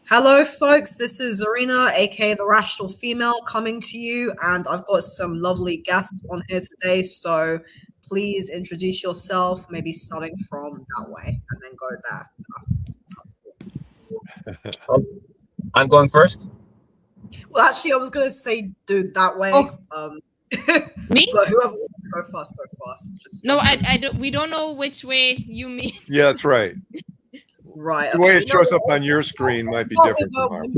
Hello, folks. This is Zarina, aka the Rational Female, coming to you, and I've got some lovely guests on here today. So please introduce yourself, maybe starting from that way, and then go there. I'm going first. Well, actually, I was going to say do it that way. Me? But whoever wants to go first, go first. No, I don't. We don't know which way you mean. Yeah, that's right. Right. The way it shows up on your screen might be different from ours.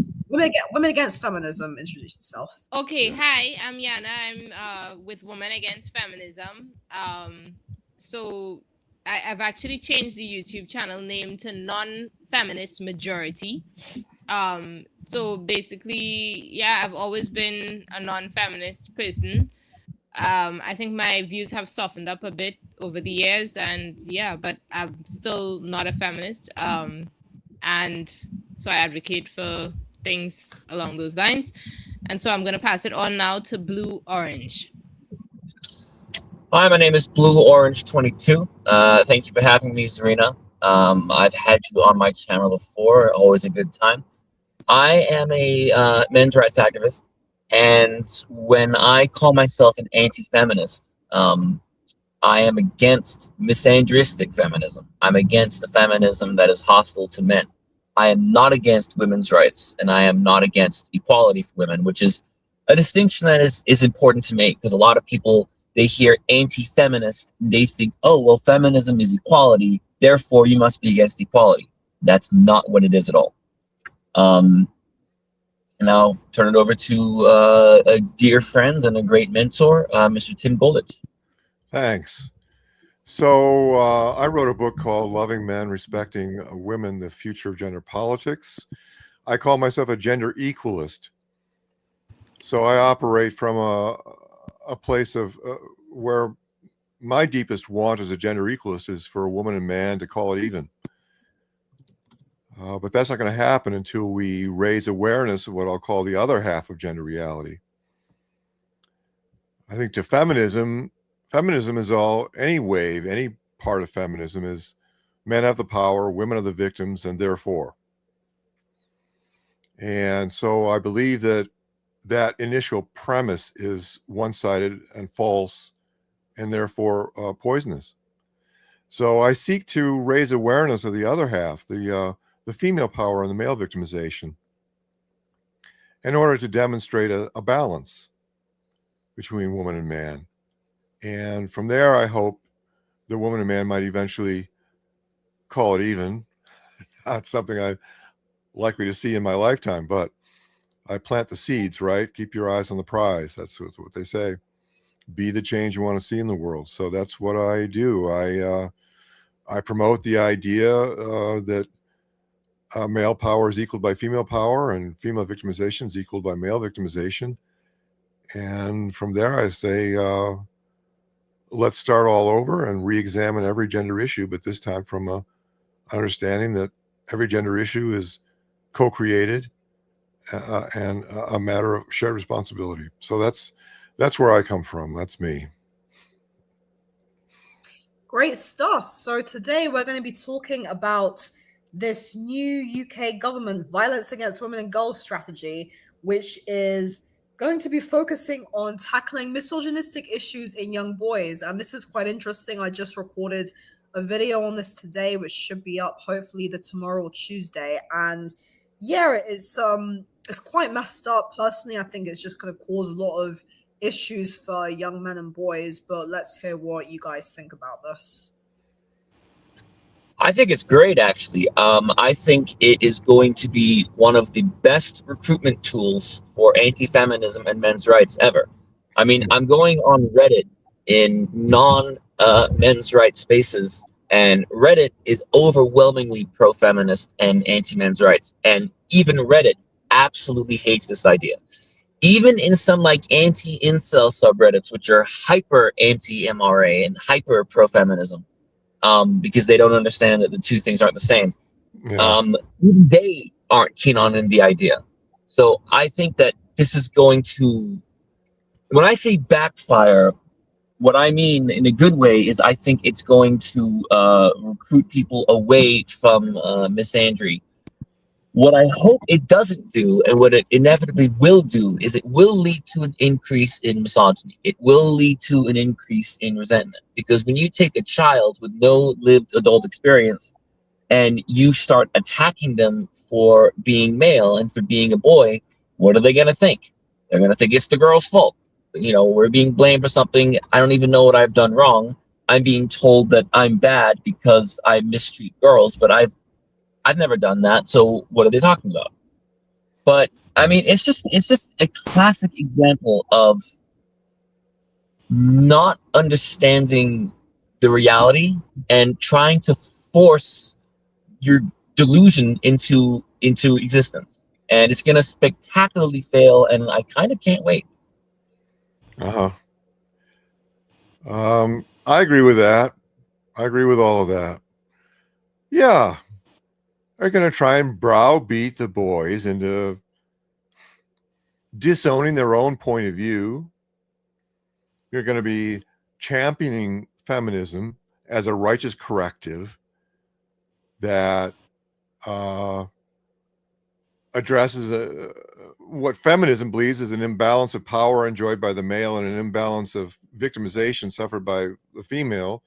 Women Against Feminism. Introduce yourself. Okay, hi, I'm Jana. I'm with Women Against Feminism. So I've actually changed the YouTube channel name to Non-Feminist Majority. So basically, yeah, I've always been a non-feminist person. I think my views have softened up a bit over the years, and yeah, but I'm still not a feminist. And so I advocate for things along those lines. And so I'm going to pass it on now to Blueorange. Hi, my name is Blueorange22. Thank you for having me, Zarina. I've had you on my channel before, always a good time. I am a men's rights activist, and when I call myself an anti-feminist, I am against misandristic feminism. I'm against the feminism that is hostile to men. I am not against women's rights, and I am not against equality for women, which is a distinction that is important to make, because a lot of people, they hear anti-feminist, and they think, oh, well, feminism is equality, therefore you must be against equality. That's not what it is at all. And I'll turn it over to a dear friend and a great mentor, Mr. Tim Goldich. Thanks. So I wrote a book called Loving Men, Respecting Women, The Future of Gender Politics. I call myself a gender equalist. So I operate from a place of where my deepest want as a gender equalist is for a woman and man to call it even. But that's not going to happen until we raise awareness of what I'll call the other half of gender reality. I think to feminism is any wave, any part of feminism is men have the power, women are the victims, and therefore. And so I believe that that initial premise is one-sided and false, and therefore poisonous. So I seek to raise awareness of the other half, the female power and the male victimization, in order to demonstrate a balance between woman and man. And from there, I hope the woman and man might eventually call it even. Not something I'm likely to see in my lifetime, but I plant the seeds, right? Keep your eyes on the prize. That's what they say. Be the change you want to see in the world. So that's what I do. I promote the idea that male power is equaled by female power, and female victimization is equaled by male victimization. And from there, I say, let's start all over and re-examine every gender issue, but this time from an understanding that every gender issue is co-created and a matter of shared responsibility. So that's where I come from. That's me. Great stuff. So today we're going to be talking about this new UK government violence against women and girls strategy, which is going to be focusing on tackling misogynistic issues in young boys. And this is quite interesting. I just recorded a video on this today, which should be up hopefully either tomorrow or Tuesday. And yeah, it's quite messed up. Personally, I think it's just going to cause a lot of issues for young men and boys. But let's hear what you guys think about this. I think it's great, actually. I think it is going to be one of the best recruitment tools for anti-feminism and men's rights ever. I mean, I'm going on Reddit in non-men's rights spaces, and Reddit is overwhelmingly pro-feminist and anti-men's rights. And even Reddit absolutely hates this idea. Even in some like anti-incel subreddits, which are hyper anti-MRA and hyper pro-feminism, because they don't understand that the two things aren't the same. Yeah. They aren't keen on the idea. So I think that this is going to, when I say backfire, what I mean in a good way is I think it's going to recruit people away from misandry. What I hope it doesn't do, and what it inevitably will do, is it will lead to an increase in misogyny. It will lead to an increase in resentment. Because when you take a child with no lived adult experience and you start attacking them for being male and for being a boy, what are they going to think? They're going to think it's the girl's fault. You know, we're being blamed for something. I don't even know what I've done wrong. I'm being told that I'm bad because I mistreat girls, but I've never done that. So what are they talking about? But I mean, it's just a classic example of not understanding the reality and trying to force your delusion into existence. And it's going to spectacularly fail, and I kind of can't wait. I agree with that. I agree with all of that. Yeah. They're going to try and browbeat the boys into disowning their own point of view. You're going to be championing feminism as a righteous corrective that addresses what feminism believes is an imbalance of power enjoyed by the male and an imbalance of victimization suffered by the female.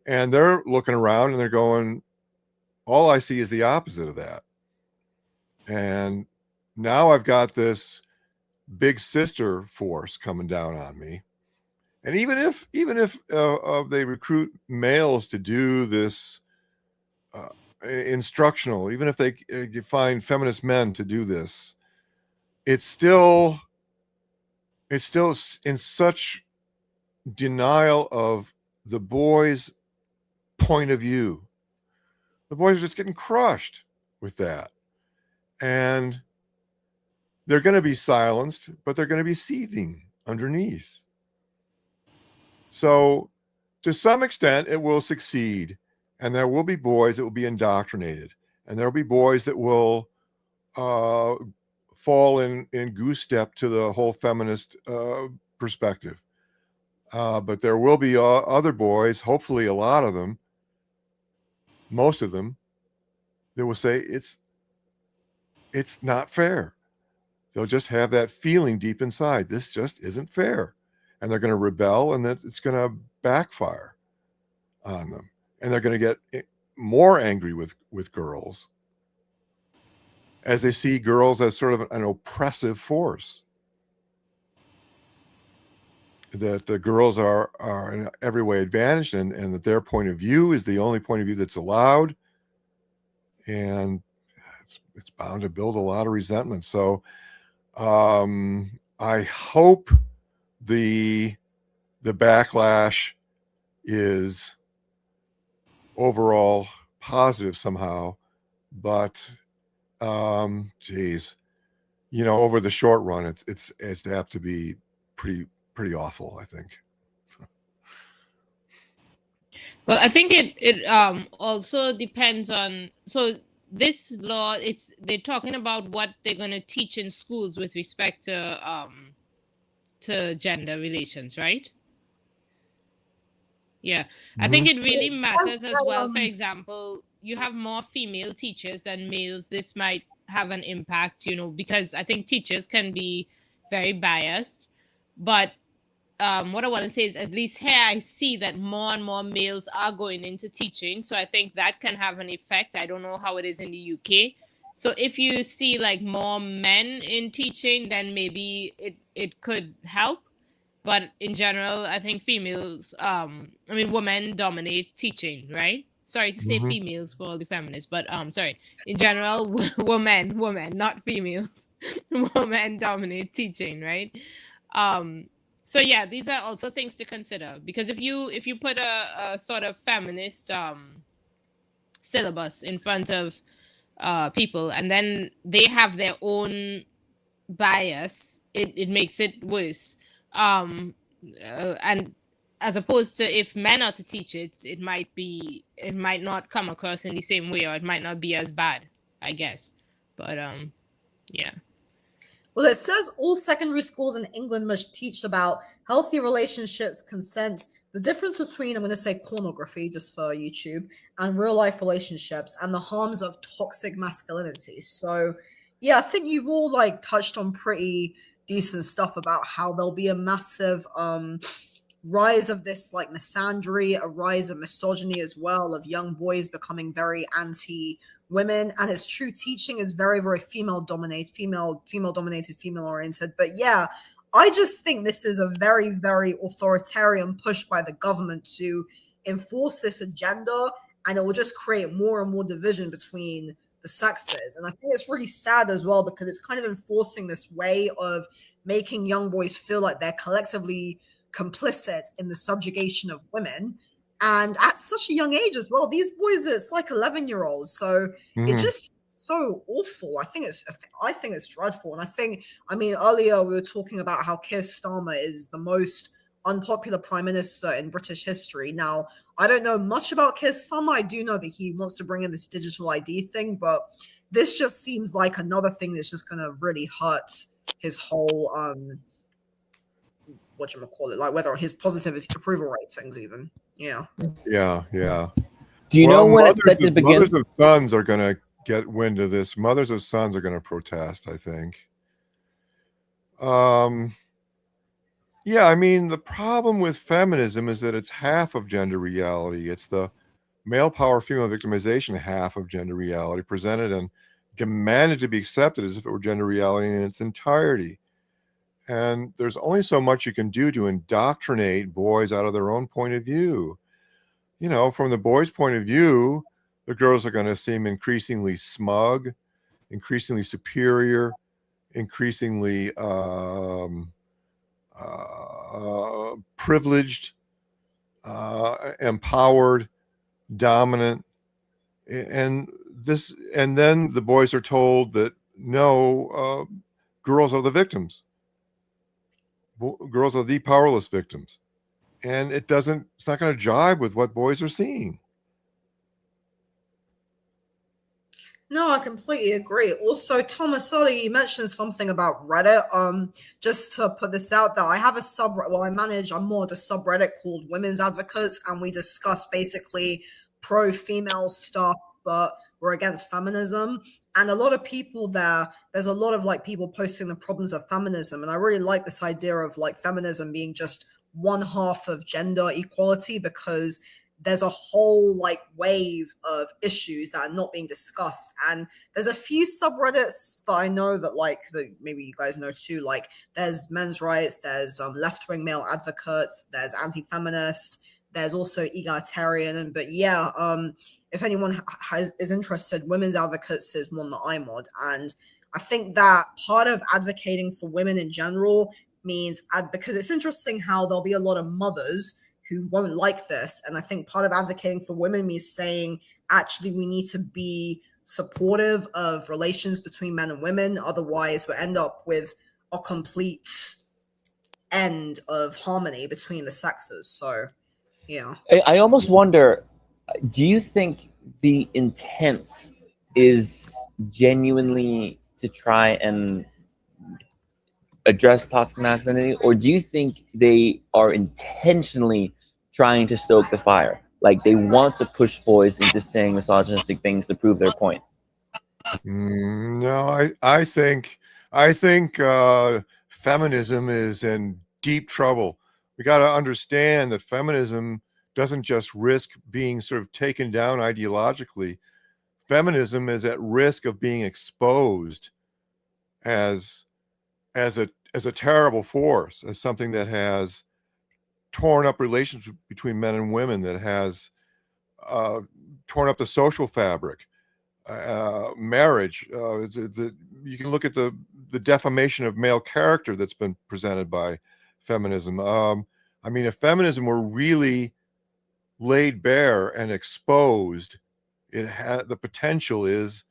And they're looking around and they're going, all I see is the opposite of that. And now I've got this big sister force coming down on me. And even if they recruit males to do this instructional, even if they find feminist men to do this, it's still in such denial of the boys' point of view. The boys are just getting crushed with that. And they're going to be silenced, but they're going to be seething underneath. So to some extent, it will succeed. And there will be boys that will be indoctrinated. And there will be boys that will fall in goose step to the whole feminist perspective. But there will be other boys, hopefully a lot of them, most of them, that will say it's not fair. They'll just have that feeling deep inside. This just isn't fair. And they're going to rebel, and that it's going to backfire on them. And they're going to get more angry with girls as they see girls as sort of an oppressive force. That the girls are in every way advantaged, and that their point of view is the only point of view that's allowed. And it's bound to build a lot of resentment. So I hope the backlash is overall positive somehow, but geez, over the short run, it's apt to be pretty awful, I think. Well, I think it also depends on, so this law, they're talking about what they're going to teach in schools with respect to gender relations, right? Yeah. Mm-hmm. I think it really matters as well. For example, you have more female teachers than males. This might have an impact, because I think teachers can be very biased. But what I want to say is, at least here I see that more and more males are going into teaching. So I think that can have an effect. I don't know how it is in the UK. So if you see like more men in teaching, then maybe it could help. But in general, I think females, women dominate teaching, right? Sorry to say females for all the feminists, but sorry. In general, women, not females. Women dominate teaching, right? So yeah, these are also things to consider, because if you put a sort of feminist syllabus in front of people, and then they have their own bias, it makes it worse. And as opposed to if men are to teach it, it might not come across in the same way, or it might not be as bad, I guess. But yeah. Well, it says all secondary schools in England must teach about healthy relationships, consent, the difference between, I'm going to say pornography just for YouTube, and real life relationships, and the harms of toxic masculinity. So yeah, I think you've all like touched on pretty decent stuff about how there'll be a massive rise of this like misandry, a rise of misogyny as well, of young boys becoming very anti women, and its true teaching is very, very female dominated, female oriented. But yeah, I just think this is a very, very authoritarian push by the government to enforce this agenda, and it will just create more and more division between the sexes. And I think it's really sad as well, because it's kind of enforcing this way of making young boys feel like they're collectively complicit in the subjugation of women, and at such a young age as well. These boys, it's like 11-year-olds, so it just so awful. I think it's dreadful. And I mean, earlier we were talking about how Keir Starmer is the most unpopular prime minister in British history. Now, I don't know much about Keir Starmer. I do know that he wants to bring in this digital ID thing, but this just seems like another thing that's just going to really hurt his whole whatchamacallit, like whether his positivity approval ratings even. Yeah. Do you know when it's set to begin? Mothers of sons are going to get wind of this. Mothers of sons are going to protest, I think. Yeah, I mean, the problem with feminism is that it's half of gender reality. It's the male power, female victimization half of gender reality, presented and demanded to be accepted as if it were gender reality in its entirety. And there's only so much you can do to indoctrinate boys out of their own point of view. You know, from the boys' point of view, the girls are going to seem increasingly smug, increasingly superior, increasingly privileged, empowered, dominant. And then the boys are told that no, girls are the victims. Girls are the powerless victims, and it's not going to jibe with what boys are seeing. No, I completely agree. Also, Thomas, sorry, you mentioned something about Reddit. Just to put this out there, I have a subreddit. Well, I'm more of a subreddit called Women's Advocates, and we discuss basically pro-female stuff, but we're against feminism. And a lot of people there's a lot of like people posting the problems of feminism, and I really like this idea of like feminism being just one half of gender equality, because there's a whole like wave of issues that are not being discussed. And there's a few subreddits that I know that like maybe you guys know too, like there's men's rights, there's left-wing male advocates, there's anti-feminist, there's also egalitarian. But yeah, if anyone is interested, women's advocates is one that I'm on. And I think that part of advocating for women in general means, because it's interesting how there'll be a lot of mothers who won't like this. And I think part of advocating for women means saying, actually, we need to be supportive of relations between men and women. Otherwise, we'll end up with a complete end of harmony between the sexes. So, yeah. I almost wonder, do you think the intent is genuinely to try and address toxic masculinity, or do you think they are intentionally trying to stoke the fire? Like they want to push boys into saying misogynistic things to prove their point? No, I think feminism is in deep trouble. We got to understand that feminism doesn't just risk being sort of taken down ideologically. Feminism is at risk of being exposed as a terrible force, as something that has torn up relations between men and women, that has torn up the social fabric, marriage. You can look at the defamation of male character that's been presented by feminism. I mean, if feminism were really laid bare and exposed, it had the potential is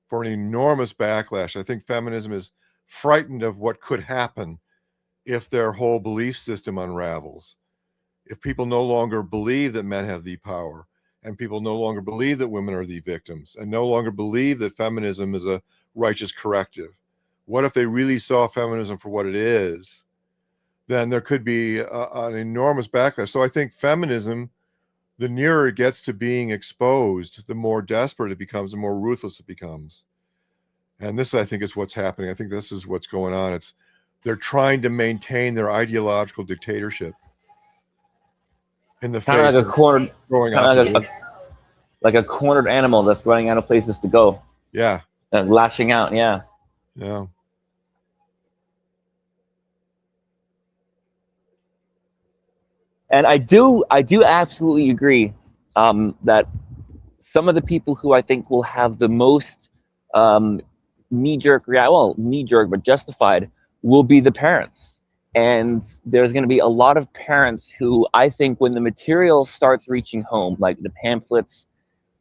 for an enormous backlash. I think feminism is frightened of what could happen if their whole belief system unravels. If people no longer believe that men have the power, and people no longer believe that women are the victims, and no longer believe that feminism is a righteous corrective. What if they really saw feminism for what it is? then there could be an enormous backlash. So I think feminism, the nearer it gets to being exposed, the more desperate it becomes, the more ruthless it becomes. And this, I think, is what's happening. I think this is what's going on. They're trying to maintain their ideological dictatorship in the Kind face of like a cornered, growing kind of opposition. like a cornered animal that's running out of places to go Yeah, and lashing out. Yeah. yeah. And I do absolutely agree that some of the people who I think will have the most knee-jerk, but justified, will be the parents. And there's going to be a lot of parents who I think when the material starts reaching home, like the pamphlets,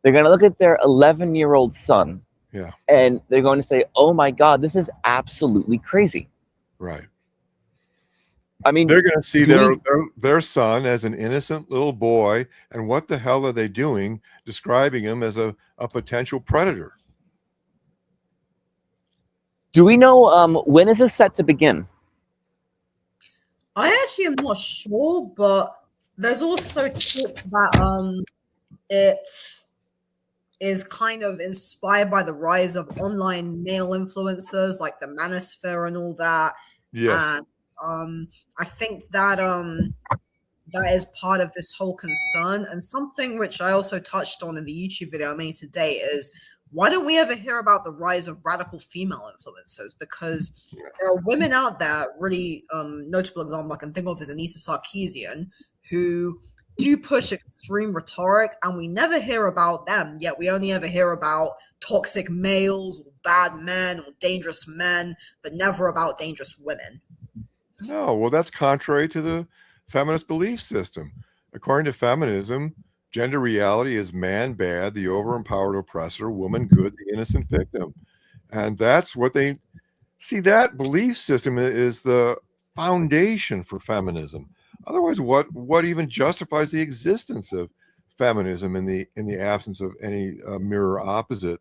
they're going to look at their 11-year-old son, Yeah. and they're going to say, oh my God, this is absolutely crazy. Right. I mean, they're going to see their son as an innocent little boy, and what the hell are they doing describing him as a potential predator? Do we know when is this set to begin? I actually am not sure, but there's also talk that it is kind of inspired by the rise of online male influencers like the manosphere and all that. Yes. And I think that that is part of this whole concern. And something which I also touched on in the YouTube video I made today is, why don't we ever hear about the rise of radical female influencers? Because there are women out there, really notable example I can think of is Anita Sarkeesian, who do push extreme rhetoric, and we never hear about them, yet we only ever hear about toxic males or bad men or dangerous men, but never about dangerous women. No, well, that's contrary to the feminist belief system. According to feminism, gender reality is man bad, the over-empowered oppressor, woman good, the innocent victim. And that's what they see. That belief system is the foundation for feminism. Otherwise, what even justifies the existence of feminism in the absence of any mirror opposite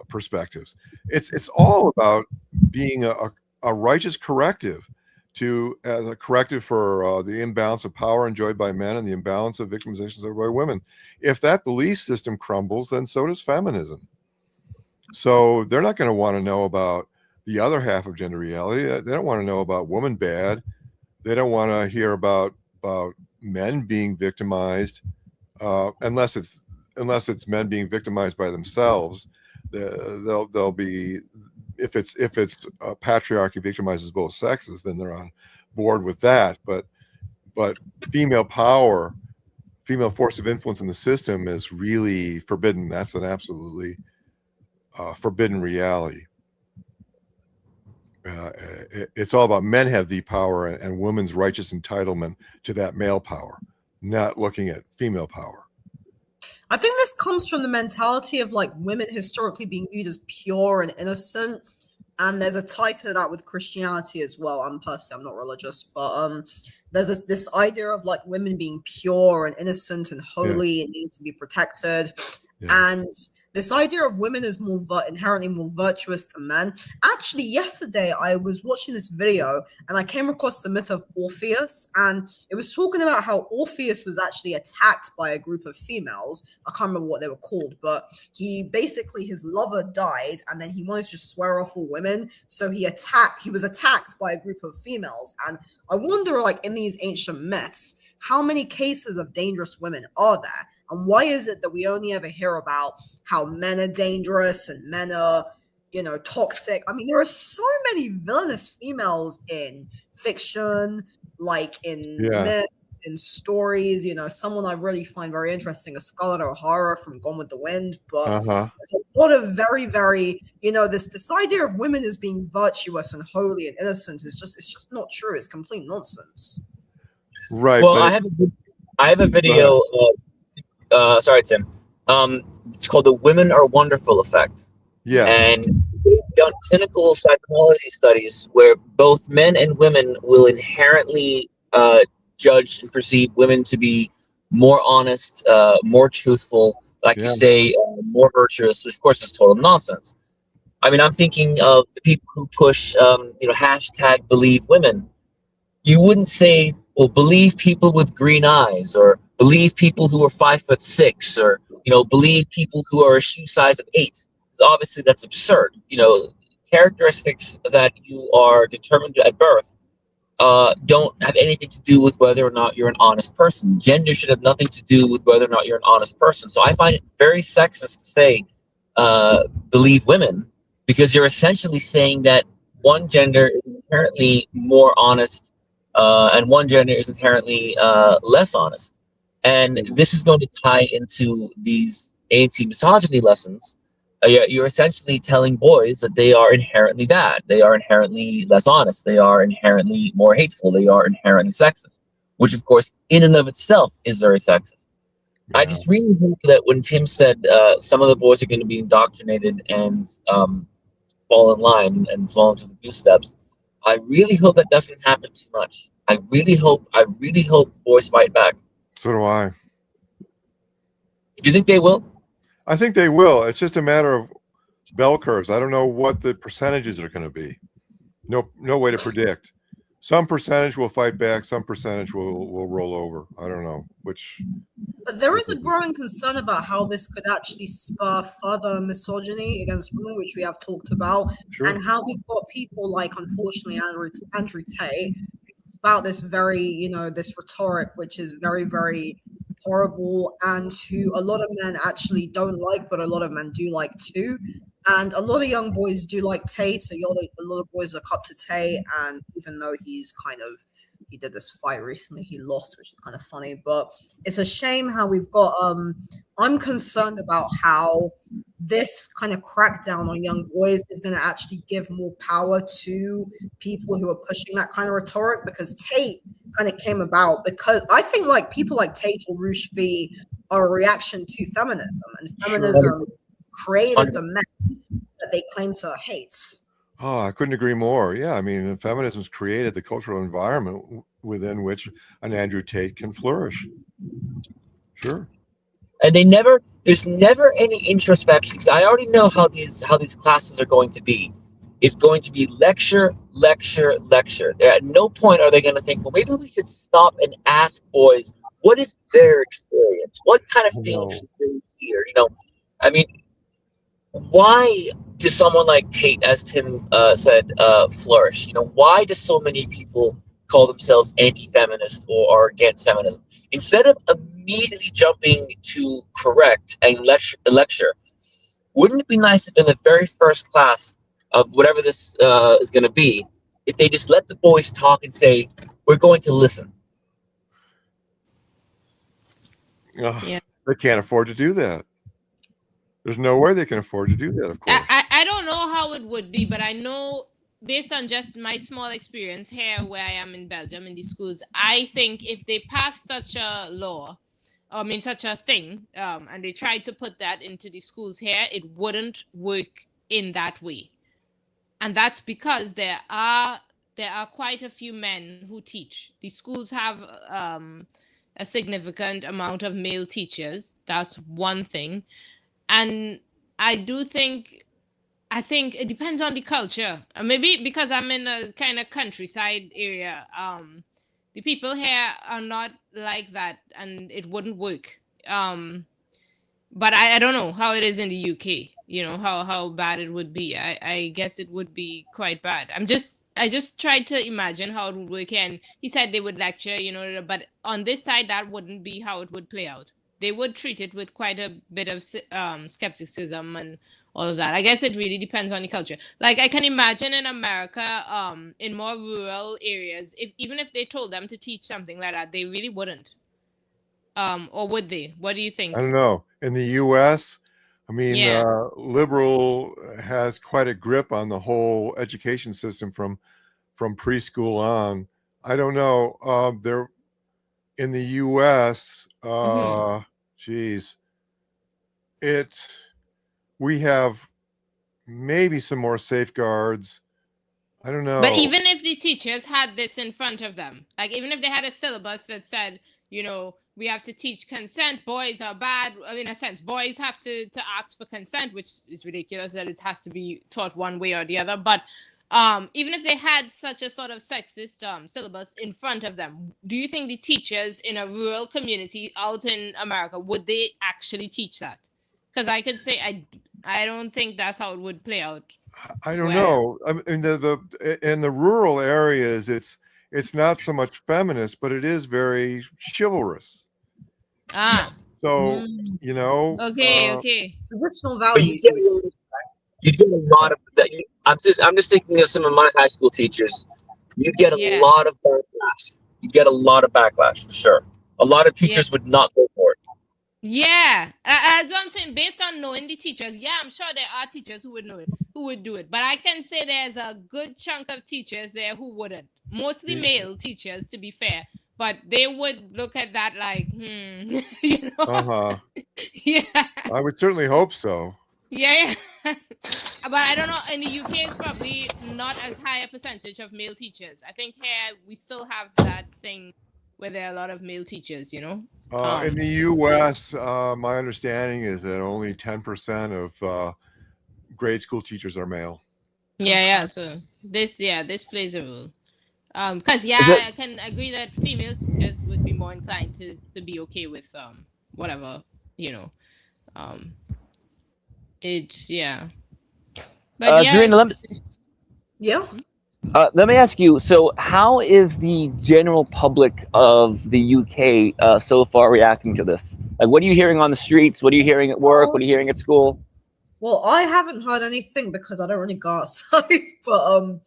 perspectives? It's all about being a righteous corrective as a corrective for the imbalance of power enjoyed by men and the imbalance of victimization enjoyed by women. If that belief system crumbles, then so does feminism. So they're not going to want to know about the other half of gender reality. They don't want to know about woman bad. They don't want to hear about men being victimized, unless it's men being victimized by themselves. They'll be, if it's patriarchy victimizes both sexes, then they're on board with that. But female power, female force of influence in the system is really forbidden. That's an absolutely forbidden reality. It's all about men have the power and women's righteous entitlement to that male power, not looking at female power. I think this comes from the mentality of like women historically being viewed as pure and innocent. And there's a tie to that with Christianity as well. I'm not religious, but there's this idea of like women being pure and innocent and holy and need to be protected. Yeah. And this idea of women is inherently more virtuous than men. Actually, yesterday I was watching this video and I came across the myth of Orpheus, and it was talking about how Orpheus was actually attacked by a group of females. I can't remember what they were called, but his lover died, and then he wanted to swear off all women, so he was attacked by a group of females. And I wonder, like, in these ancient myths, how many cases of dangerous women are there? And why is it that we only ever hear about how men are dangerous and men are, toxic? I mean, there are so many villainous females in fiction, like in myth, in stories. Someone I really find very interesting is Scarlett O'Hara from Gone with the Wind. But there's a lot of very, very, this idea of women as being virtuous and holy and innocent is just not true. It's complete nonsense. Right. Well, I have a video. Sorry, Tim. It's called the "Women Are Wonderful" effect. Yeah. And they've done clinical psychology studies where both men and women will inherently judge and perceive women to be more honest, more truthful, like you say, more virtuous. Of course, it's total nonsense. I mean, I'm thinking of the people who push, hashtag believe women. you wouldn't say, well, believe people with green eyes, or believe people who are 5'6", or believe people who are a shoe size of 8. Because obviously that's absurd. Characteristics that you are determined at birth don't have anything to do with whether or not you're an honest person. Gender should have nothing to do with whether or not you're an honest person. So I find it very sexist to say believe women, because you're essentially saying that one gender is inherently more honest and one gender is inherently less honest. And this is going to tie into these anti-misogyny lessons. You're essentially telling boys that they are inherently bad. They are inherently less honest. They are inherently more hateful. They are inherently sexist, which, of course, in and of itself is very sexist. Yeah. I just really hope that when Tim said some of the boys are going to be indoctrinated and fall in line and fall into the goose steps, I really hope that doesn't happen too much. I really hope boys fight back. So do I. Do you think they will? I think they will. It's just a matter of bell curves. I don't know what the percentages are going to be. No way to predict. Some percentage will fight back. Some percentage will roll over. I don't know which. But there is a growing concern about how this could actually spur further misogyny against women, which we have talked about, Sure. and how we've got people like, unfortunately, Andrew Tate, who spout this very, this rhetoric, which is very, very horrible, and who a lot of men actually don't like, but a lot of men do like too. And a lot of young boys do like Tate. A lot of boys look up to Tate, and even though he did this fight recently, he lost, which is kind of funny. But it's a shame how we've got. I'm concerned about how this kind of crackdown on young boys is going to actually give more power to people who are pushing that kind of rhetoric, because Tate kind of came about because I think like people like Tate or Rushdi are a reaction to feminism, and feminism created the men that they claim to hate. Oh, I couldn't agree more. Yeah, I mean, feminism's created the cultural environment within which an Andrew Tate can flourish. Sure. And there's never any introspection, because I already know how these classes are going to be. It's going to be lecture, lecture, lecture. At no point are they going to think, well, maybe we should stop and ask boys, what is their experience? What kind of things should they hear? I mean, why does someone like Tate, as Tim said, flourish? Why do so many people call themselves anti-feminist or against feminism? Instead of immediately jumping to correct and lecture, wouldn't it be nice if in the very first class of whatever this is going to be, if they just let the boys talk and say, we're going to listen? Yeah. They can't afford to do that. There's no way they can afford to do that, of course. I don't know how it would be, but I know based on just my small experience here where I am in Belgium in the schools, I think if they pass such a law, such a thing, and they tried to put that into the schools here, it wouldn't work in that way. And that's because there are quite a few men who teach. The schools have a significant amount of male teachers. That's one thing. And I think it depends on the culture. Maybe because I'm in a kind of countryside area, the people here are not like that, and it wouldn't work. But I don't know how it is in the UK. How bad it would be. I guess it would be quite bad. I just tried to imagine how it would work, and he said they would lecture, but on this side that wouldn't be how it would play out. They would treat it with quite a bit of skepticism and all of that. I guess it really depends on the culture. Like I can imagine in America, in more rural areas, even if they told them to teach something like that, they really wouldn't. Or would they? What do you think? I don't know. In the U.S., I mean, liberal has quite a grip on the whole education system from preschool on. I don't know. There in the U.S., we have maybe some more safeguards. I don't know. But even if the teachers had this in front of them, like even if they had a syllabus that said, we have to teach consent, boys are bad. In a sense, boys have to ask for consent, which is ridiculous that it has to be taught one way or the other. But even if they had such a sort of sexist syllabus in front of them, do you think the teachers in a rural community out in America, would they actually teach that? Because I could say I don't think that's how it would play out. I don't know. I mean, in the rural areas, it's not so much feminist, but it is very chivalrous. So you know. Okay. Traditional But values. you get a lot of that. I'm just thinking of some of my high school teachers. You get a lot of backlash. You get a lot of backlash for sure. A lot of teachers would not go for it. Yeah, that's what I'm saying. Based on knowing the teachers, yeah, I'm sure there are teachers who would know it, who would do it. But I can say there's a good chunk of teachers there who wouldn't. Mostly male teachers, to be fair. But they would look at that like, you know. Yeah. I would certainly hope so. Yeah. But I don't know. In the UK, it's probably not as high a percentage of male teachers. I think here we still have that thing where there are a lot of male teachers, you know. In the U.S., my understanding is that only 10% of grade school teachers are male. Yeah. So this plays a role. Because I can agree that female teachers would be more inclined to be okay with whatever, you know. It's But Zarina, let me ask you, so how is the general public of the UK so far reacting to this? Like, what are you hearing on the streets? What are you hearing at work? What are you hearing at school? Well, I haven't heard anything because I don't really go outside, but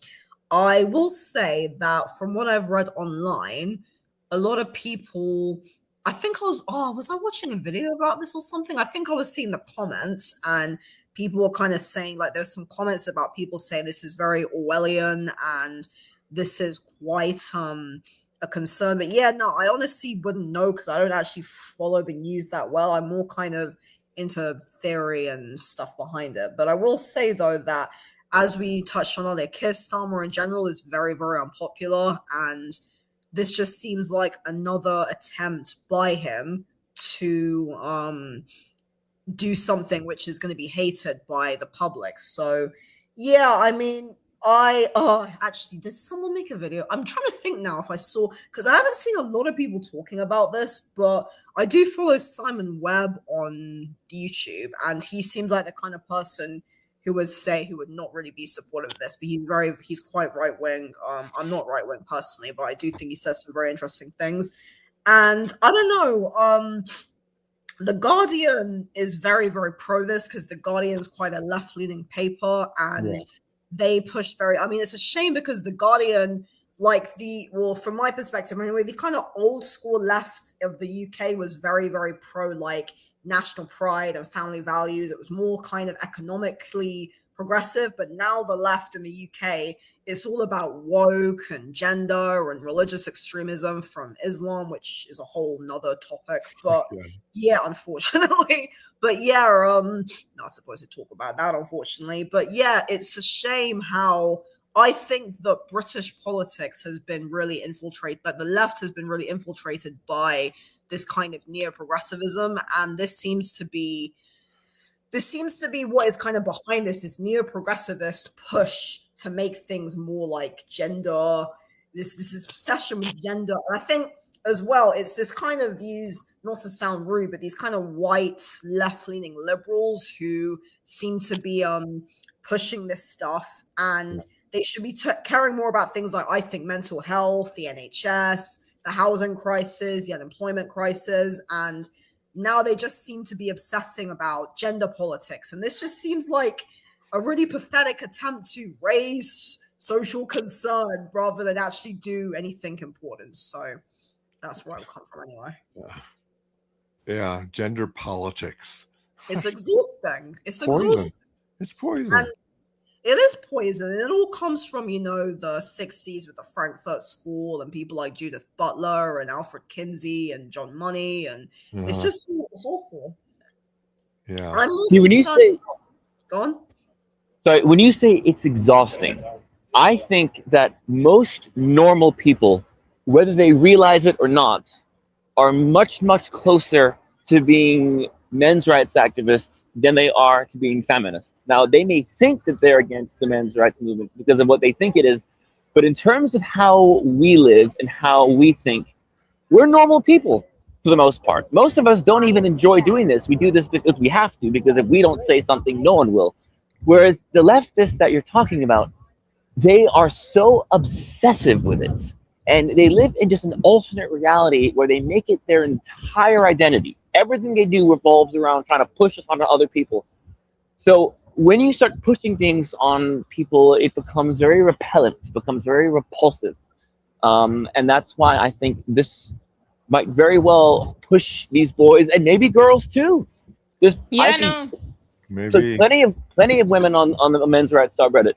I will say that from what I've read online, a lot of people, I think was I watching a video about this or something? I think I was seeing the comments and people were kind of saying, like, there's some comments about people saying this is very Orwellian and this is quite a concern. But yeah, no, I honestly wouldn't know because I don't actually follow the news that well. I'm more kind of into theory and stuff behind it. But I will say, though, that as we touched on earlier, Keir Starmer in general is very, very unpopular. And this just seems like another attempt by him to do something which is going to be hated by the public. So yeah, I mean, actually, did someone make a video? I'm trying to think now if I saw, because I haven't seen a lot of people talking about this, but I do follow Simon Webb on YouTube, and he seems like the kind of person who would not really be supportive of this, but he's quite right wing. I'm not right wing personally, but I do think he says some very interesting things. And I don't know, The Guardian is very, very pro this because The Guardian is quite a left-leaning paper, and they push it's a shame because The Guardian, from my perspective anyway, the kind of old school left of the UK was very, very pro, like, national pride and family values. It was more kind of economically progressive, but now the left in the UK is all about woke and gender and religious extremism from Islam, which is a whole nother topic. But yeah, unfortunately. But yeah, not supposed to talk about that, unfortunately. But yeah, it's a shame how I think that British politics has been really infiltrated, that the left has been really infiltrated by this kind of neo-progressivism, and this seems to be what is kind of behind this neo-progressivist push to make things more like gender, this obsession with gender. And I think as well, it's this kind of these, not to sound rude, but these kind of white left-leaning liberals who seem to be pushing this stuff, and they should be caring more about things like, I think, mental health, the NHS, the housing crisis, the unemployment crisis, and now they just seem to be obsessing about gender politics. And this just seems like a really pathetic attempt to raise social concern rather than actually do anything important. So that's where I come from anyway. Yeah, gender politics. It's exhausting. It's poison. Exhausting. It's poison. And it is poison. It all comes from, the 60s with the Frankfurt School and people like Judith Butler and Alfred Kinsey and John Money. And it's just awful. Yeah. See, when you say... Go on. Sorry, when you say it's exhausting, I think that most normal people, whether they realize it or not, are much, much closer to being men's rights activists than they are to being feminists. Now, they may think that they're against the men's rights movement because of what they think it is, but in terms of how we live and how we think, we're normal people for the most part. Most of us don't even enjoy doing this. We do this because we have to, because if we don't say something, no one will. Whereas the leftists that you're talking about, they are so obsessive with it. And they live in just an alternate reality where they make it their entire identity. Everything they do revolves around trying to push us onto other people. So when you start pushing things on people, it becomes very repellent, it becomes very repulsive. And that's why I think this might very well push these boys and maybe girls too. Yeah, Maybe. Plenty of women on the men's rights subreddit.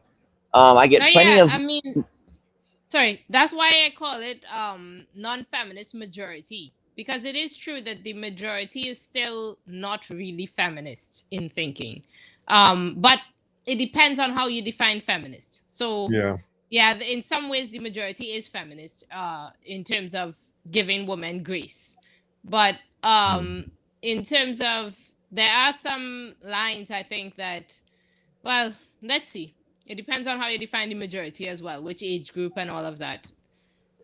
I get plenty of. I mean, sorry, that's why I call it non-feminist majority, because it is true that the majority is still not really feminist in thinking, but it depends on how you define feminist. So yeah, in some ways the majority is feminist in terms of giving women grace, but in terms of, there are some lines I think that, well, let's see. It depends on how you define the majority as well, which age group and all of that.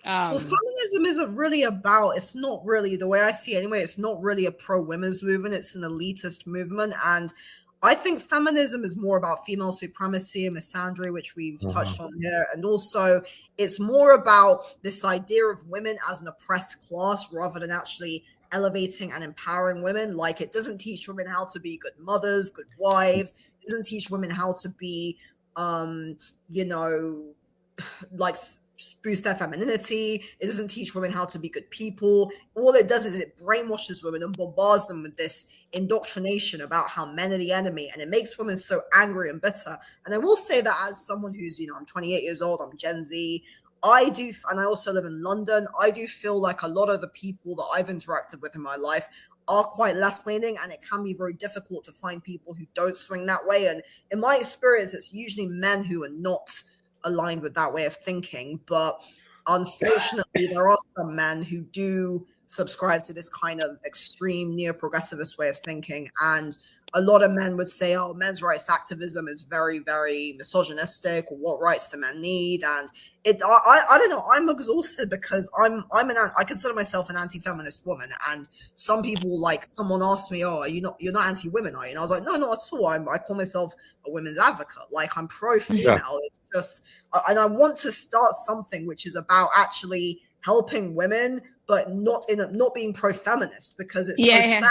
Well, feminism isn't really about, it's not really, the way I see it anyway, it's not really a pro-women's movement, it's an elitist movement. And I think feminism is more about female supremacy and misandry, which we've touched on here. And also it's more about this idea of women as an oppressed class rather than actually elevating and empowering women. Like, it doesn't teach women how to be good mothers, good wives. It doesn't teach women how to be, you know, like boost their femininity. It doesn't teach women how to be good people. All it does is it brainwashes women and bombards them with this indoctrination about how men are the enemy, and it makes women so angry and bitter. And I will say that as someone who's, you know, I'm 28 years old, I'm Gen Z, I do, and I also live in London, I do feel like a lot of the people that I've interacted with in my life are quite left-leaning, and it can be very difficult to find people who don't swing that way. And in my experience, it's usually men who are not aligned with that way of thinking. But unfortunately, there are some men who do subscribe to this kind of extreme neo-progressivist way of thinking. And a lot of men would say, oh, men's rights activism is very, very misogynistic. What rights do men need? And I don't know. I'm exhausted because I consider myself an anti-feminist woman, and some people, like, someone asked me, "Oh, you're not anti-women, are you?" And I was like, "No, not at all. I call myself a women's advocate. Like, I'm pro-female. Yeah. It's just, and I want to start something which is about actually helping women, but not being pro-feminist, because it's so sad.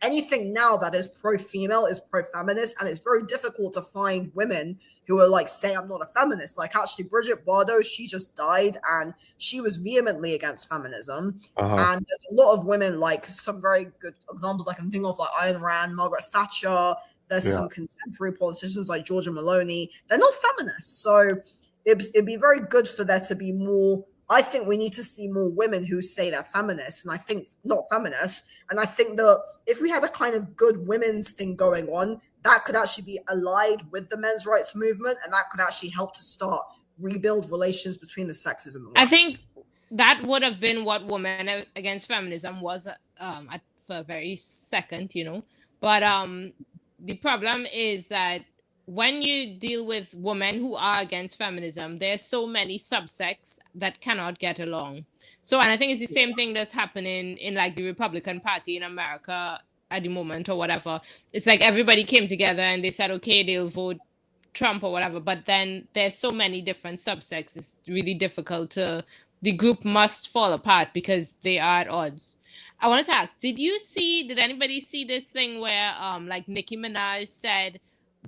Anything now that is pro-female is pro-feminist, and it's very difficult to find women who are like, say, I'm not a feminist. Like, actually, Bridget Bardot, she just died, and she was vehemently against feminism. And there's a lot of women, like some very good examples I can think of, like Ayn Rand, Margaret Thatcher. There's some contemporary politicians like Georgia Maloney. They're not feminists. So it'd be very good for there to be more. I think we need to see more women who say they're feminists, and I think not feminists. And I think that if we had a kind of good women's thing going on, that could actually be allied with the men's rights movement, and that could actually help to start rebuild relations between the sexes in the West. I think that would have been what Women Against Feminism was for a very second, you know. But the problem is that when you deal with women who are against feminism, there's so many subsects that cannot get along. So, and I think it's the same thing that's happening in like the Republican Party in America at the moment or whatever. It's like everybody came together and they said, okay, they'll vote Trump or whatever. But then there's so many different subsects. It's really difficult the group must fall apart because they are at odds. I wanted to ask, did anybody see this thing where like Nicki Minaj said,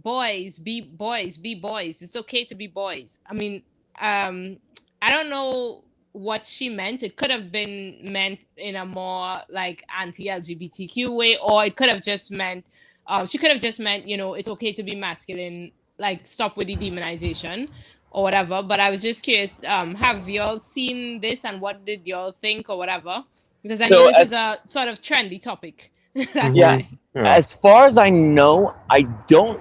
boys, be boys, be boys. It's okay to be boys. I mean, I don't know what she meant. It could have been meant in a more like anti-LGBTQ way, or it could have just meant, she could have just meant, you know, it's okay to be masculine, like stop with the demonization or whatever. But I was just curious, have y'all seen this and what did y'all think or whatever? Because I know this is a sort of trendy topic. That's why. Yeah. As far as I know, I don't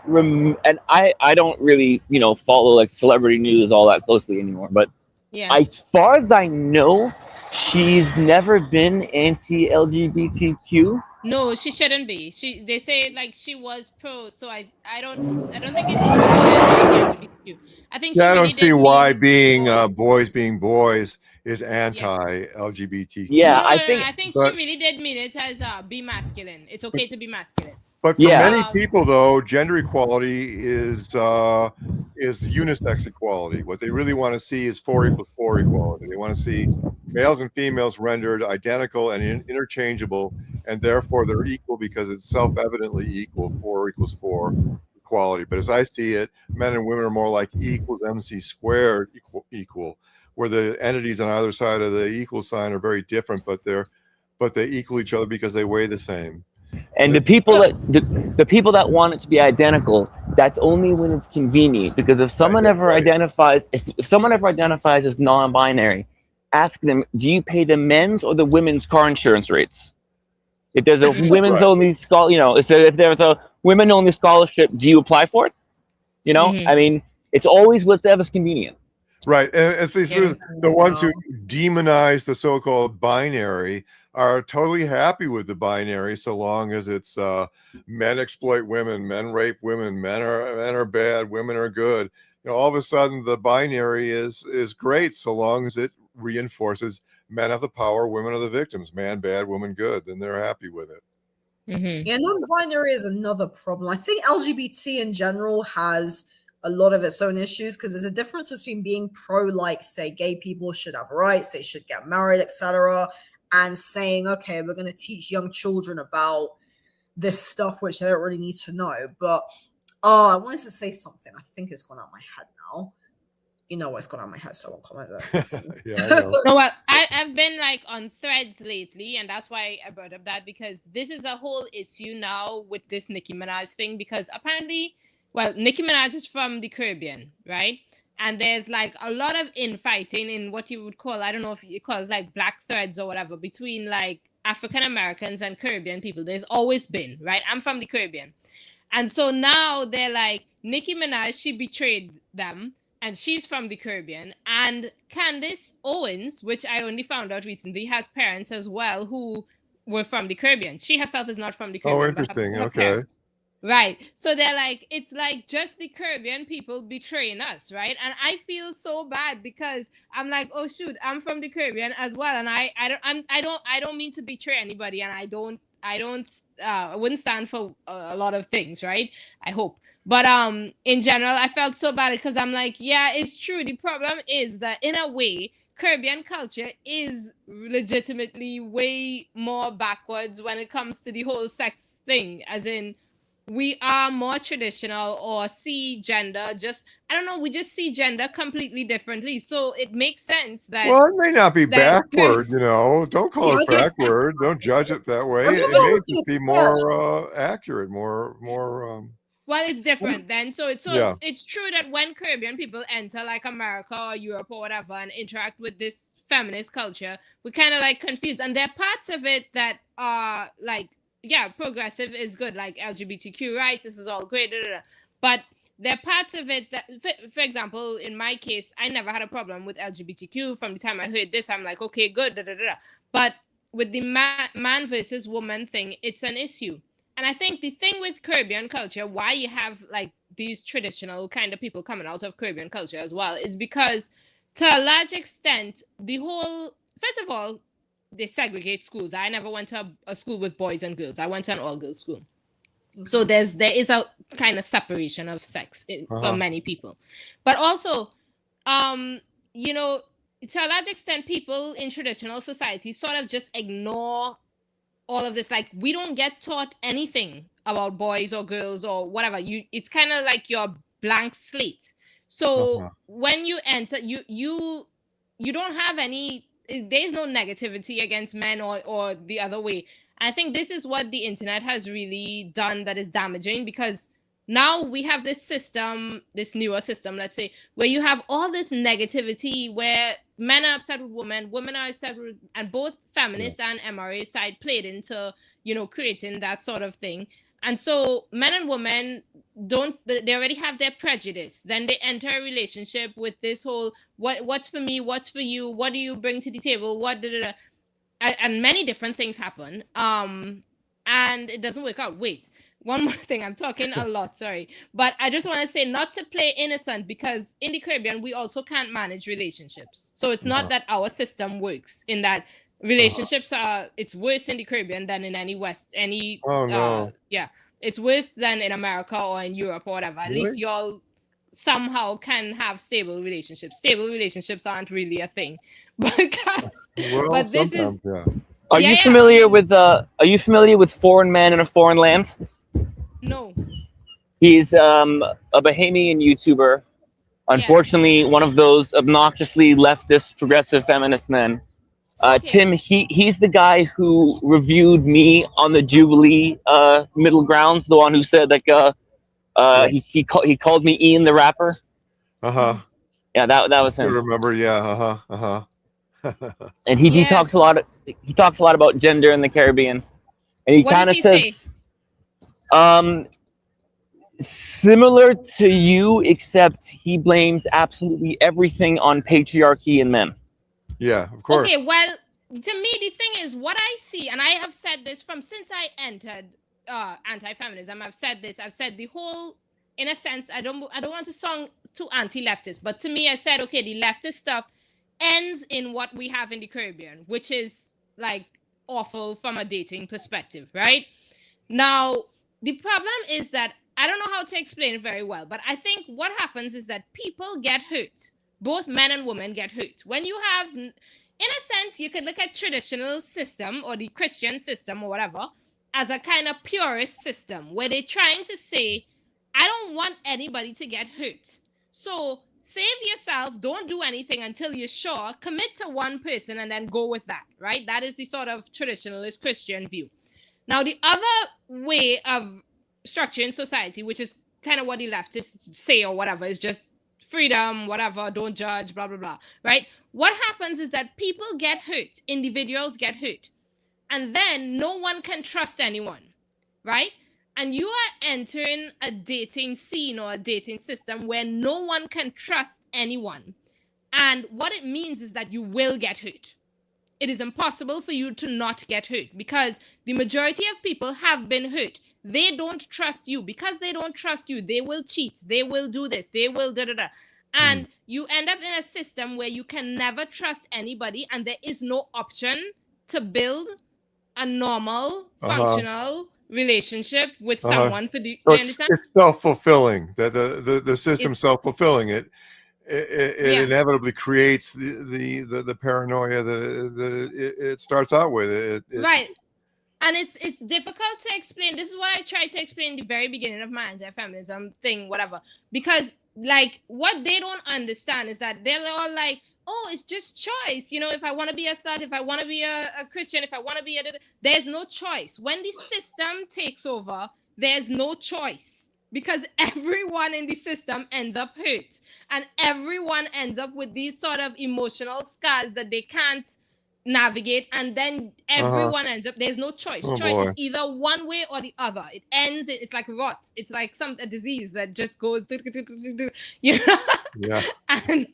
and I don't really, you know, follow like celebrity news all that closely anymore. But as far as I know, she's never been anti-LGBTQ. No, she shouldn't be. They say like she was pro, so I don't think it is anti-LGBTQ. I think Yeah, she I really don't see did why mean being boys. boys being boys is Yeah. Yeah, anti-LGBTQ. No, I no, no. think I think she But really did mean it as be masculine. It's but okay to be masculine. but for yeah. many Um, people, though, gender equality is unisex equality. What they really want to see is 4 = 4 equality. They want to see males and females rendered identical and interchangeable, and therefore they're equal because it's self-evidently equal. 4 = 4 equality. But as I see it, men and women are more like E = MC squared equal, where the entities on either side of the equal sign are very different, but they equal each other because they weigh the same. And And the people that want it to be identical, that's only when it's convenient. Because if right, someone that's ever right. identifies, if someone ever identifies as non-binary, ask them, do you pay the men's or the women's car insurance rates? If there's a women's Right. only scholar, if there's a women only scholarship, do you apply for it? mhm. I mean, it's always whatever's convenient. Right. And it's these Yeah. the ones who demonize the so-called binary are totally happy with the binary so long as it's men exploit women, men rape women, men are bad, women are good. All of a sudden the binary is great so long as it reinforces men have the power, women are the victims, man bad, woman good, then they're happy with it. Mm-hmm. Yeah, non-binary is another problem. I think LGBT in general has a lot of its own issues because there's a difference between being pro, like, say, gay people should have rights, they should get married, etc., and saying, okay, we're going to teach young children about this stuff which they don't really need to know. But I wanted to say something. I think it's gone out of my head now. You know what's gone out of my head, so I won't comment on it. Yeah, I know. No, well, I've been like on threads lately, and that's why I brought up that because this is a whole issue now with this Nicki Minaj thing. Because apparently, well, Nicki Minaj is from the Caribbean, right? And there's like a lot of infighting in what you would call, I don't know if you call it like black threads or whatever, between like African Americans and Caribbean people. There's always been, right? I'm from the Caribbean. And so now they're like, Nicki Minaj, she betrayed them and she's from the Caribbean. And Candace Owens, which I only found out recently, has parents as well who were from the Caribbean. She herself is not from the Caribbean, but Interesting. her Okay. parents. Right. So they're like, it's like just the Caribbean people betraying us, right? And I feel so bad because I'm like, oh shoot, I'm from the Caribbean as well, and I don't mean to betray anybody, and I wouldn't stand for a lot of things, right? I hope. But in general, I felt so bad because I'm like, yeah, it's true. The problem is that in a way, Caribbean culture is legitimately way more backwards when it comes to the whole sex thing, as in we are more traditional or see gender just, I don't know, we just see gender completely differently. So it makes sense that Well, it may not be that backward, Don't call it yeah, backward. Don't judge it that way. Or maybe It I'm may looking just at be stats. more accurate, more well, it's different then. So yeah. it's true that when Caribbean people enter like America or Europe or whatever and interact with this feminist culture, we kind of like confused. And there are parts of it that are like, yeah, progressive is good, like LGBTQ rights, this is all great, but there are parts of it that, for example, in my case, I never had a problem with LGBTQ. From the time I heard this, I'm like, okay, good, but with the man versus woman thing, it's an issue. And I think the thing with Caribbean culture, why you have like these traditional kind of people coming out of Caribbean culture as well, is because to a large extent, the whole, first of all, they segregate schools. I never went to a school with boys and girls. I went to an all-girls school. So there is a kind of separation of sex for many people. But also, you know, to a large extent, people in traditional society sort of just ignore all of this. Like, we don't get taught anything about boys or girls or whatever. It's kind of like your blank slate. So when you enter, you don't have any, there's no negativity against men or the other way. And I think this is what the internet has really done that is damaging, because now we have this system, this newer system, let's say, where you have all this negativity where men are upset with women are upset with, and both feminist and MRA side played into, creating that sort of thing. And so men and women they already have their prejudice. Then they enter a relationship with this whole, what's for me, what's for you, what do you bring to the table, and many different things happen. and it doesn't work out. Wait, one more thing. I'm talking a lot, sorry. But I just want to say not to play innocent, because in the Caribbean, we also can't manage relationships. So it's not that our system works, in that relationships are, it's worse in the Caribbean than in it's worse than in America or in Europe or whatever. At least y'all somehow can have stable relationships. Stable relationships aren't really a thing. But this is... Yeah. Are you familiar with Foreign Man in a Foreign Land? No. He's a Bahamian YouTuber. Unfortunately, one of those obnoxiously leftist progressive feminist men. Tim, he's the guy who reviewed me on the Jubilee Middle Grounds, the one who said like he called me Ian the Rapper. Yeah, that was him. I remember, And he talks a lot about gender in the Caribbean, and he kind of says similar to you, except he blames absolutely everything on patriarchy and men. Yeah, of course. Okay, well, to me, the thing is, what I see, and I have said this since I entered anti-feminism, I've said the whole, in a sense, I don't want to sound too anti-leftist, but to me, I said, okay, the leftist stuff ends in what we have in the Caribbean, which is like awful from a dating perspective, right? Now, the problem is that I don't know how to explain it very well, but I think what happens is that people get hurt. Both men and women get hurt. When you have, in a sense, you could look at traditional system or the Christian system or whatever as a kind of purist system where they're trying to say, I don't want anybody to get hurt. So save yourself, don't do anything until you're sure, commit to one person and then go with that, right? That is the sort of traditionalist Christian view. Now, the other way of structuring society, which is kind of what the leftists say or whatever, is just freedom, whatever, don't judge, blah, blah, blah, right? What happens is that people get hurt, individuals get hurt, and then no one can trust anyone, right? And you are entering a dating scene or a dating system where no one can trust anyone. And what it means is that you will get hurt. It is impossible for you to not get hurt because the majority of people have been hurt. They don't trust you. Because they don't trust you, they will cheat. They will do this. They will da-da-da. And you end up in a system where you can never trust anybody and there is no option to build a normal, functional relationship with someone for the... So it's self-fulfilling. The system's self-fulfilling. It inevitably creates the paranoia that it starts out with. Right. And it's difficult to explain. This is what I tried to explain in the very beginning of my anti-feminism thing, whatever. Because, like, what they don't understand is that they're all like, oh, it's just choice. You know, if I want to be a slut, if I want to be a Christian, if I want to be there's no choice. When the system takes over, there's no choice. Because everyone in the system ends up hurt. And everyone ends up with these sort of emotional scars that they can't navigate. And then everyone ends up, there's no choice. Choice is either one way or the other. It ends, it's like rot. It's like a disease that just goes, you know? Yeah. And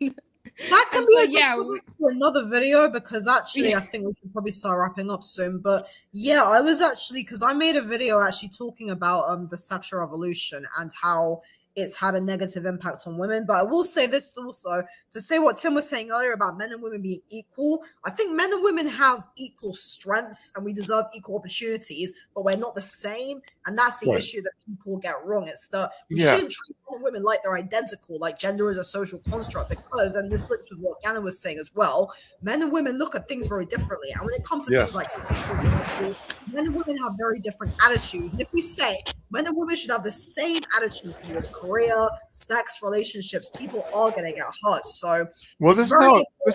that can be for another video because actually I think we should probably start wrapping up soon. But yeah, I was actually, because I made a video actually talking about the sexual revolution and how it's had a negative impact on women. But I will say this also, to say what Tim was saying earlier about men and women being equal, I think men and women have equal strengths and we deserve equal opportunities, but we're not the same. And that's the issue that people get wrong. It's that we shouldn't treat men and women like they're identical, like gender is a social construct, because, and this links with what Jana was saying as well, men and women look at things very differently. And when it comes to things like sex, for example, men and women have very different attitudes. And if we say men and women should have the same attitude towards career, sex, relationships, people are going to get hurt. So, well, this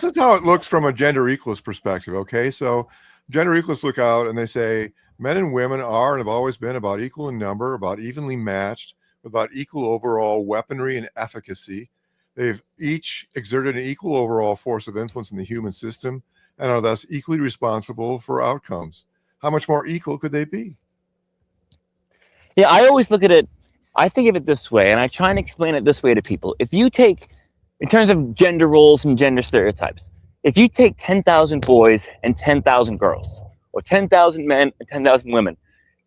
is how it looks from a gender equalist perspective. Okay, so gender equalists look out and they say men and women are and have always been about equal in number, about evenly matched, about equal overall weaponry and efficacy. They've each exerted an equal overall force of influence in the human system and are thus equally responsible for outcomes. How much more equal could they be? Yeah, I always look at it, I think of it this way, and I try and explain it this way to people. If you take, in terms of gender roles and gender stereotypes, if you take 10,000 boys and 10,000 girls, or 10,000 men and 10,000 women,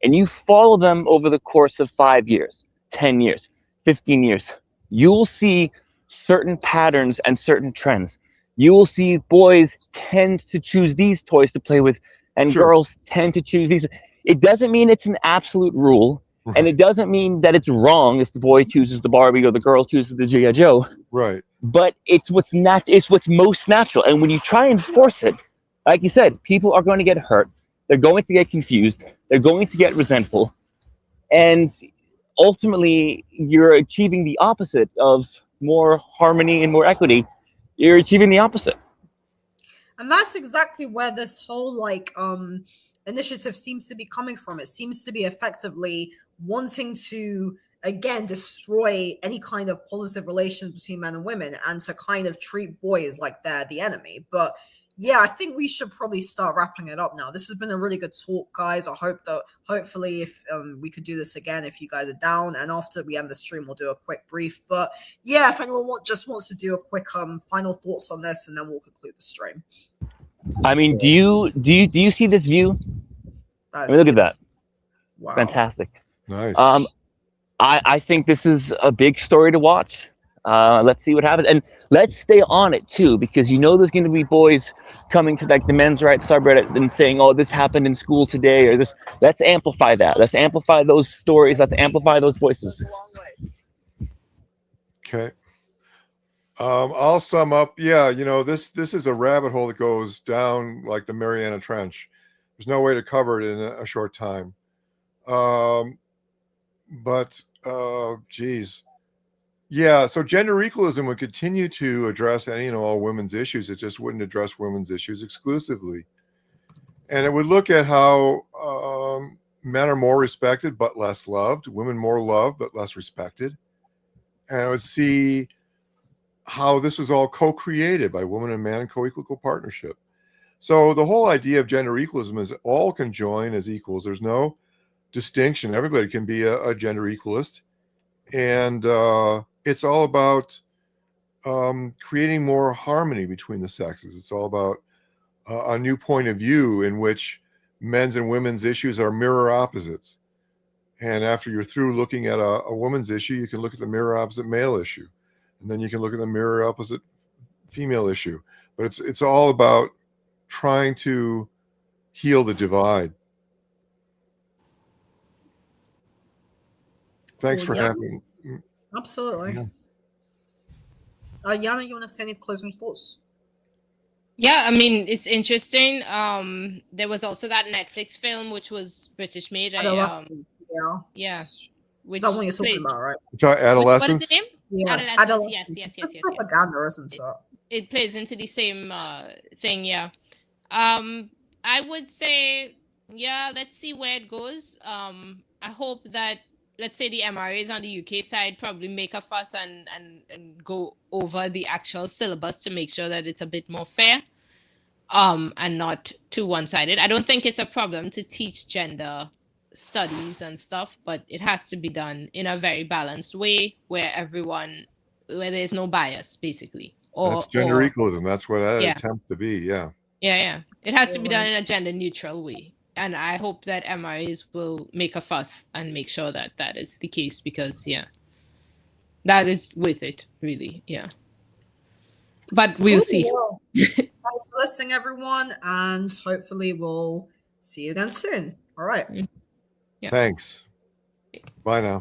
and you follow them over the course of 5 years, 10 years, 15 years, you will see certain patterns and certain trends. You will see boys tend to choose these toys to play with, and Sure. girls tend to choose these. It doesn't mean it's an absolute rule, and it doesn't mean that it's wrong if the boy chooses the Barbie or the girl chooses the G.I. Joe. Right. But it's what's most natural. And when you try and force it, like you said, people are going to get hurt. They're going to get confused. They're going to get resentful. And ultimately, you're achieving the opposite of more harmony and more equity. You're achieving the opposite. And that's exactly where this whole initiative seems to be coming from. It seems to be effectively wanting to again destroy any kind of positive relations between men and women, and to kind of treat boys like they're the enemy. But yeah, I think we should probably start wrapping it up now. This has been a really good talk, guys. I hope that hopefully if we could do this again, if you guys are down, and after we end the stream, we'll do a quick brief. But yeah, if anyone just wants to do a quick final thoughts on this, and then we'll conclude the stream. I mean, do you see this view? I mean, look at that. Wow. Fantastic. Nice. I think this is a big story to watch. Let's see what happens, and let's stay on it too, because there's going to be boys coming to like the men's rights subreddit and saying, "Oh, this happened in school today," or this. Let's amplify that. Let's amplify those stories. Let's amplify those voices. Okay. I'll sum up. Yeah, this is a rabbit hole that goes down like the Mariana Trench. There's no way to cover it in a short time. Geez. Yeah, so gender equalism would continue to address any and all women's issues. It just wouldn't address women's issues exclusively. And it would look at how men are more respected but less loved, women more loved but less respected. And it would see how this was all co-created by woman and man in co-equal partnership. So the whole idea of gender equalism is all can join as equals. There's no distinction. Everybody can be a gender equalist. And it's all about creating more harmony between the sexes. It's all about a new point of view in which men's and women's issues are mirror opposites. And after you're through looking at a woman's issue, you can look at the mirror opposite male issue. And then you can look at the mirror opposite female issue. But it's all about trying to heal the divide. Thanks for having me. Absolutely. Yeah. Jana, you want to say any closing thoughts? Yeah, I mean, it's interesting. There was also that Netflix film which was British made. Yeah. Which That's what you're talking about, right? Adolescence? What is the name? Yeah. Adolescence. Yes. It's propaganda, isn't it? It plays into the same thing, yeah. I would say, yeah, let's see where it goes. I hope that, let's say, the MRAs on the UK side probably make a fuss and go over the actual syllabus to make sure that it's a bit more fair and not too one-sided. I don't think it's a problem to teach gender studies and stuff, but it has to be done in a very balanced way where there's no bias, basically. That's gender equalism. That's what I attempt to be. Yeah. It has to be done in a gender neutral way, and I hope that MRAs will make a fuss and make sure that that is the case, because that is worth it, really. But we'll see. Thanks for listening, everyone, and hopefully we'll see you again soon. All right. Thanks. Bye now.